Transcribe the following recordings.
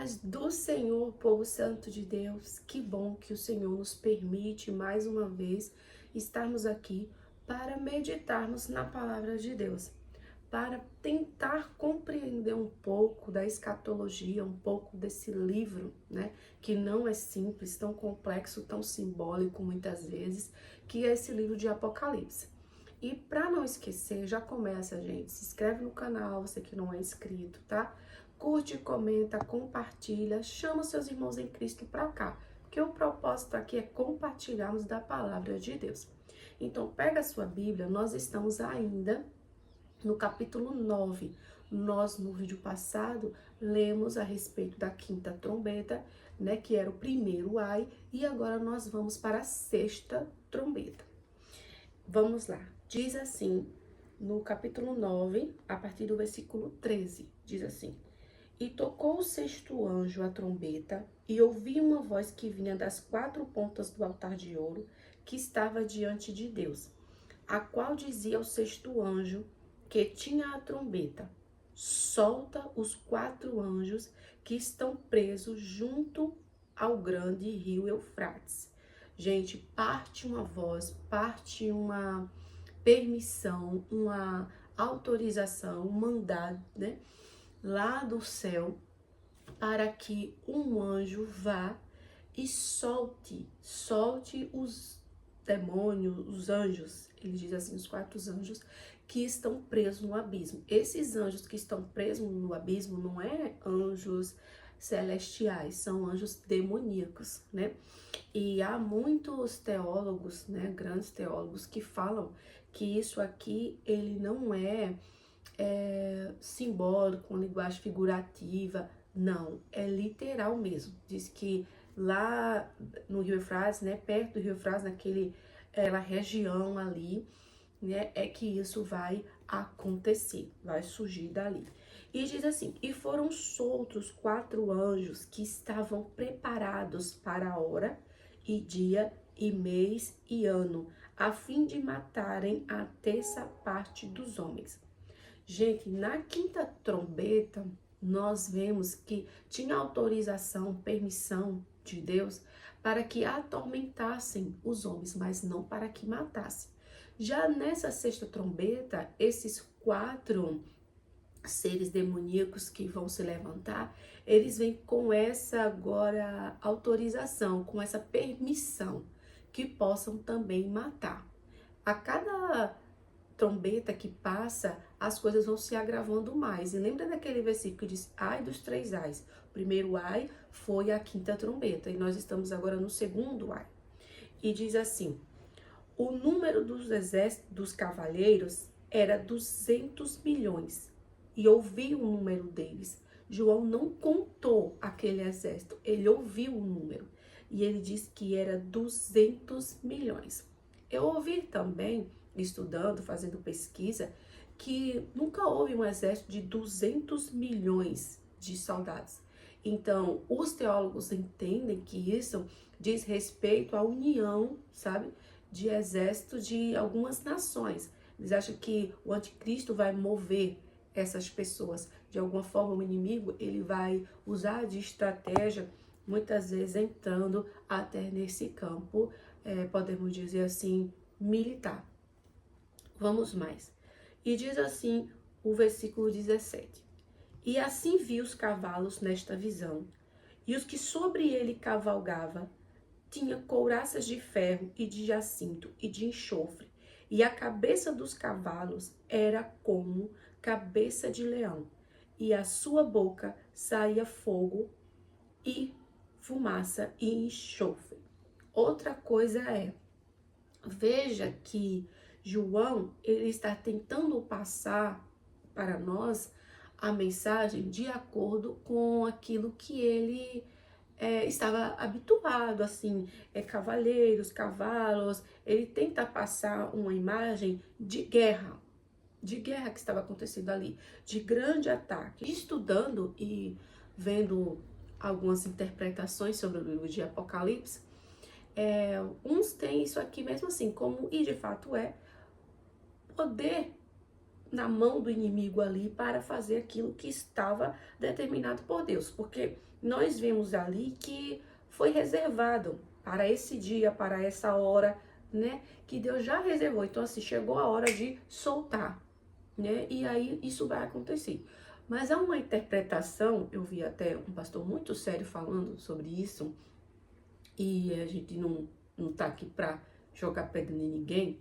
paz do Senhor, povo santo de Deus. Que bom que o Senhor nos permite mais uma vez estarmos aqui para meditarmos na palavra de Deus, para tentar compreender um pouco da escatologia, um pouco desse livro, né, que não é simples, tão complexo, tão simbólico muitas vezes, que é esse livro de Apocalipse. E para não esquecer, já começa, gente, se inscreve no canal, você que não é inscrito, tá? Curte, comenta, compartilha, chama seus irmãos em Cristo para cá, porque o propósito aqui é compartilharmos da palavra de Deus. Então, pega a sua Bíblia, nós estamos ainda no capítulo 9. Nós, no vídeo passado, lemos a respeito da quinta trombeta, né, que era o primeiro ai, e agora nós vamos para a sexta trombeta. Vamos lá, diz assim, no capítulo 9, a partir do versículo 13, diz assim: E tocou o sexto anjo a trombeta, e ouvi uma voz que vinha das quatro pontas do altar de ouro, que estava diante de Deus, a qual dizia ao sexto anjo, que tinha a trombeta: solta os quatro anjos que estão presos junto ao grande rio Eufrates. Gente, parte uma voz, parte uma permissão, uma autorização, um mandado, né, lá do céu, para que um anjo vá e solte os demônios, os anjos, ele diz assim, os quatro anjos que estão presos no abismo. Esses anjos que estão presos no abismo não é anjos celestiais, são anjos demoníacos, né? E há muitos teólogos, né, grandes teólogos, que falam que isso aqui, ele não é simbólico, uma linguagem figurativa, não, é literal mesmo. Diz que lá no Rio Eufrates, né, perto do Rio Eufrates, naquela região ali, né, é que isso vai acontecer, vai surgir dali. E diz assim: e foram soltos quatro anjos que estavam preparados para a hora e dia e mês e ano, a fim de matarem a terça parte dos homens. Gente, na quinta trombeta, nós vemos que tinha autorização, permissão de Deus para que atormentassem os homens, mas não para que matassem. Já nessa sexta trombeta, esses quatro seres demoníacos que vão se levantar, eles vêm com essa agora autorização, com essa permissão, que possam também matar. A cada trombeta que passa, as coisas vão se agravando mais. E lembra daquele versículo que diz: ai dos três ais. O primeiro ai foi a quinta trombeta, e nós estamos agora no segundo ai. E diz assim: o número dos exércitos dos cavaleiros era 200 milhões. E ouviu o número deles. João não contou aquele exército, ele ouviu o número. E ele disse que era 200 milhões. Eu ouvi também, estudando, fazendo pesquisa, que nunca houve um exército de 200 milhões de soldados. Então, os teólogos entendem que isso diz respeito à união, sabe, de exército de algumas nações. Eles acham que o anticristo vai mover essas pessoas. De alguma forma, o inimigo, ele vai usar de estratégia, muitas vezes entrando até nesse campo, podemos dizer assim, militar. Vamos mais. E diz assim o versículo 17: E assim vi os cavalos nesta visão, e os que sobre ele cavalgava tinha couraças de ferro e de jacinto e de enxofre, e a cabeça dos cavalos era como cabeça de leão, e a sua boca saía fogo e fumaça e enxofre. Outra coisa é, veja que João, ele está tentando passar para nós a mensagem de acordo com aquilo que ele estava habituado, assim, cavaleiros, cavalos. Ele tenta passar uma imagem de guerra que estava acontecendo ali, de grande ataque. Estudando e vendo algumas interpretações sobre o livro de Apocalipse, uns têm isso aqui mesmo assim, como, e de fato é, poder na mão do inimigo ali para fazer aquilo que estava determinado por Deus, porque nós vemos ali que foi reservado para esse dia, para essa hora, né, que Deus já reservou. Então assim, chegou a hora de soltar, né? E aí isso vai acontecer. Mas há uma interpretação, eu vi até um pastor muito sério falando sobre isso, e a gente não tá aqui para jogar pedra em ninguém,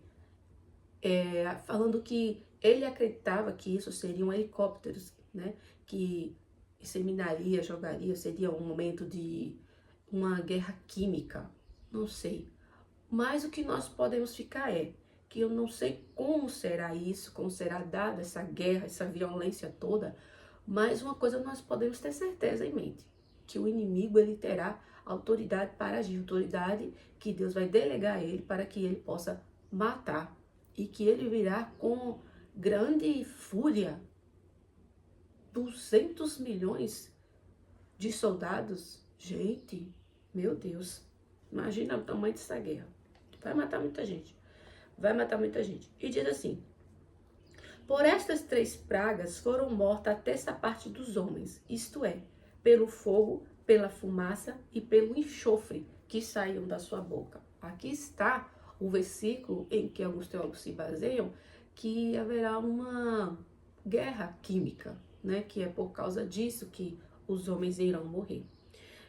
falando que ele acreditava que isso seriam helicópteros, né? Que inseminaria, jogaria, seria um momento de uma guerra química, não sei. Mas o que nós podemos ficar que eu não sei como será isso, como será dada essa guerra, essa violência toda, mas uma coisa nós podemos ter certeza em mente, que o inimigo ele terá autoridade para agir, autoridade que Deus vai delegar a ele para que ele possa matar e que ele virá com grande fúria, 200 milhões de soldados, gente, meu Deus, imagina o tamanho dessa guerra, vai matar muita gente, vai matar muita gente. E diz assim: por estas 3 pragas foram mortas a terça parte dos homens, isto é, pelo fogo, pela fumaça e pelo enxofre que saíam da sua boca. Aqui está o versículo em que alguns teólogos se baseiam, que haverá uma guerra química, né? Que é por causa disso que os homens irão morrer.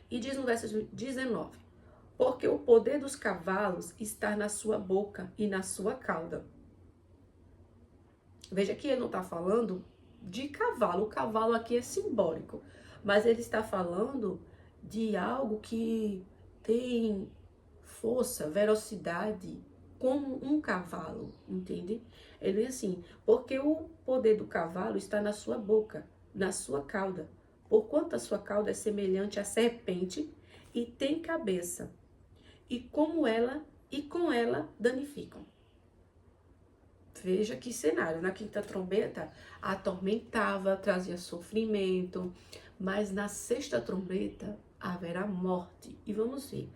E diz no verso 19: porque o poder dos cavalos está na sua boca e na sua cauda. Veja que ele não está falando de cavalo, o cavalo aqui é simbólico, mas ele está falando de algo que tem força, velocidade, como um cavalo, entende? Ele diz assim: porque o poder do cavalo está na sua boca, na sua cauda, porquanto a sua cauda é semelhante à serpente e tem cabeça, e com ela danificam. Veja que cenário, na quinta trombeta atormentava, trazia sofrimento, mas na sexta trombeta haverá morte. E vamos ver,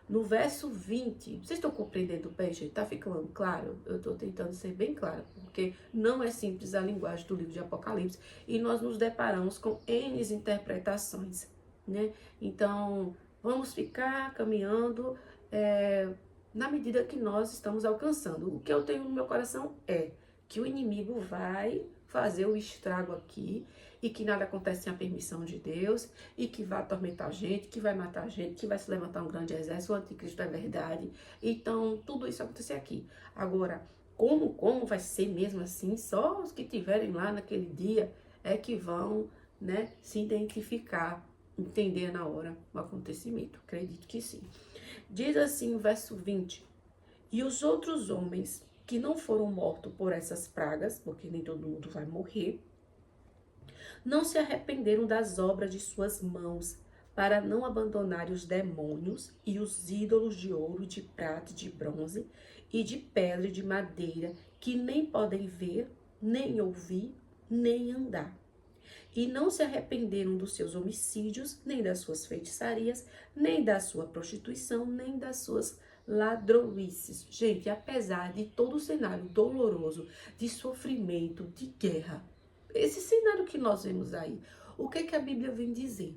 no verso 20, vocês estão compreendendo bem, gente? Tá ficando claro? Eu tô tentando ser bem clara, porque não é simples a linguagem do livro de Apocalipse e nós nos deparamos com N interpretações, né? Então, vamos ficar caminhando, na medida que nós estamos alcançando. O que eu tenho no meu coração é que o inimigo vai fazer o estrago aqui e que nada acontece sem a permissão de Deus e que vai atormentar a gente, que vai matar a gente, que vai se levantar um grande exército, o anticristo é verdade. Então, tudo isso acontecer aqui. Agora, como vai ser mesmo assim? Só os que estiverem lá naquele dia é que vão, né, se identificar, entender na hora o acontecimento. Acredito que sim. Diz assim o verso 20: e os outros homens que não foram mortos por essas pragas, porque nem todo mundo vai morrer, não se arrependeram das obras de suas mãos, para não abandonarem os demônios e os ídolos de ouro, de prata, de bronze e de pedra e de madeira, que nem podem ver, nem ouvir, nem andar. E não se arrependeram dos seus homicídios, nem das suas feitiçarias, nem da sua prostituição, nem das suas ladroices. Gente, apesar de todo o cenário doloroso, de sofrimento, de guerra, esse cenário que nós vemos aí, o que a Bíblia vem dizer?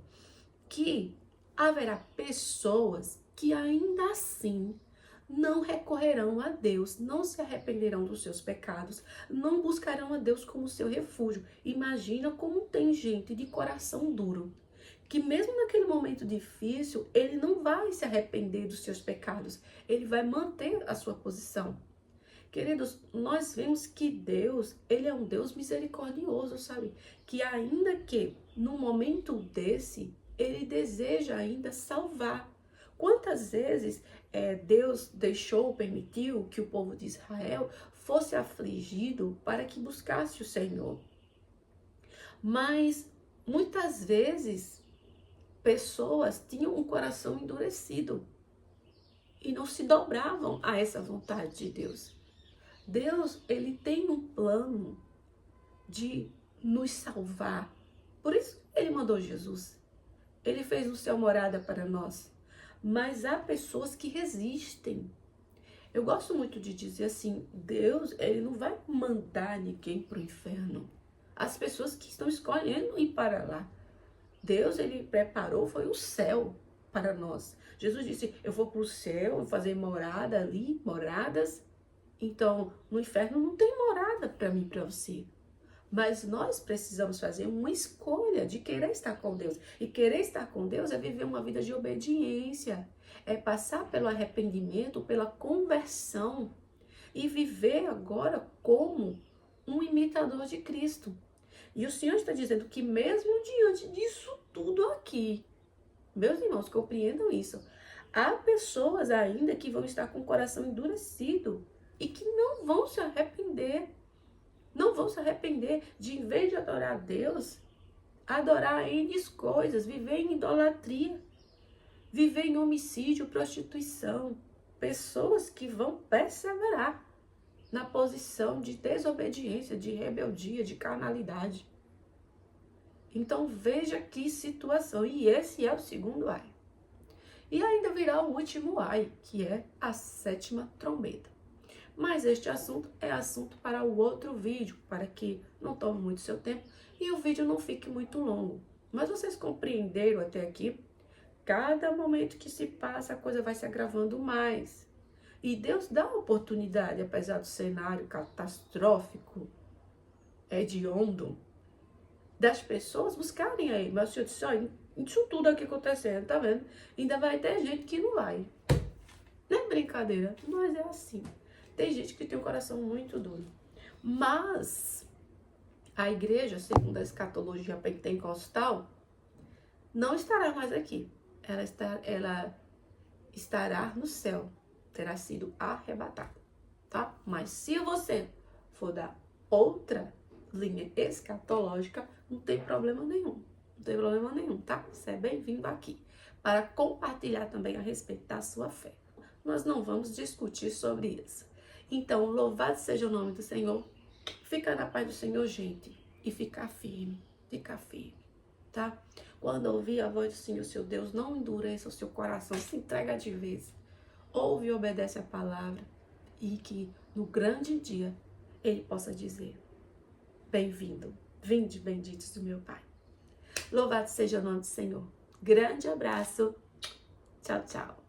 Que haverá pessoas que ainda assim não recorrerão a Deus, não se arrependerão dos seus pecados, não buscarão a Deus como seu refúgio. Imagina como tem gente de coração duro, que mesmo naquele momento difícil, ele não vai se arrepender dos seus pecados, ele vai manter a sua posição. Queridos, nós vemos que Deus, ele é um Deus misericordioso, sabe? Que ainda que num momento desse, ele deseja ainda salvar. Quantas vezes Deus deixou, permitiu que o povo de Israel fosse afligido para que buscasse o Senhor? Mas muitas vezes pessoas tinham um coração endurecido e não se dobravam a essa vontade de Deus. Deus, ele tem um plano de nos salvar. Por isso ele mandou Jesus. Ele fez o céu morada para nós. Mas há pessoas que resistem. Eu gosto muito de dizer assim, Deus, ele não vai mandar ninguém para o inferno. As pessoas que estão escolhendo ir para lá. Deus, ele preparou, foi o céu para nós. Jesus disse, eu vou para o céu, vou fazer morada ali, moradas. Então, no inferno não tem morada para mim e para você. Mas nós precisamos fazer uma escolha de querer estar com Deus. E querer estar com Deus é viver uma vida de obediência. É passar pelo arrependimento, pela conversão. E viver agora como um imitador de Cristo. E o Senhor está dizendo que mesmo diante disso tudo aqui, meus irmãos, compreendam isso. Há pessoas ainda que vão estar com o coração endurecido e que não vão se arrepender. Não vão se arrepender de, em vez de adorar a Deus, adorar N coisas, viver em idolatria, viver em homicídio, prostituição. Pessoas que vão perseverar na posição de desobediência, de rebeldia, de carnalidade. Então veja que situação. E esse é o segundo ai. E ainda virá o último ai, que é a 7ª trombeta. Mas este assunto é assunto para o outro vídeo, para que não tome muito seu tempo e o vídeo não fique muito longo. Mas vocês compreenderam até aqui? Cada momento que se passa, a coisa vai se agravando mais. E Deus dá oportunidade, apesar do cenário catastrófico, hediondo, das pessoas buscarem a Ele. Mas o Senhor disse, olha, isso tudo aqui acontecendo, tá vendo? Ainda vai ter gente que não vai. Não é brincadeira, mas é assim. Tem gente que tem um coração muito duro. Mas a igreja, segundo a escatologia pentecostal, não estará mais aqui. Ela estará no céu. Terá sido arrebatada, tá? Mas se você for da outra linha escatológica, não tem problema nenhum. Não tem problema nenhum, tá? Você é bem-vindo aqui para compartilhar também a respeito da sua fé. Nós não vamos discutir sobre isso. Então, louvado seja o nome do Senhor. Fica na paz do Senhor, gente. E ficar firme, tá? Quando ouvir a voz do Senhor, seu Deus, não endureça o seu coração, se entrega de vez. Ouve e obedece a palavra. E que no grande dia, Ele possa dizer, bem-vindo, vinde benditos do meu Pai. Louvado seja o nome do Senhor. Grande abraço. Tchau, tchau.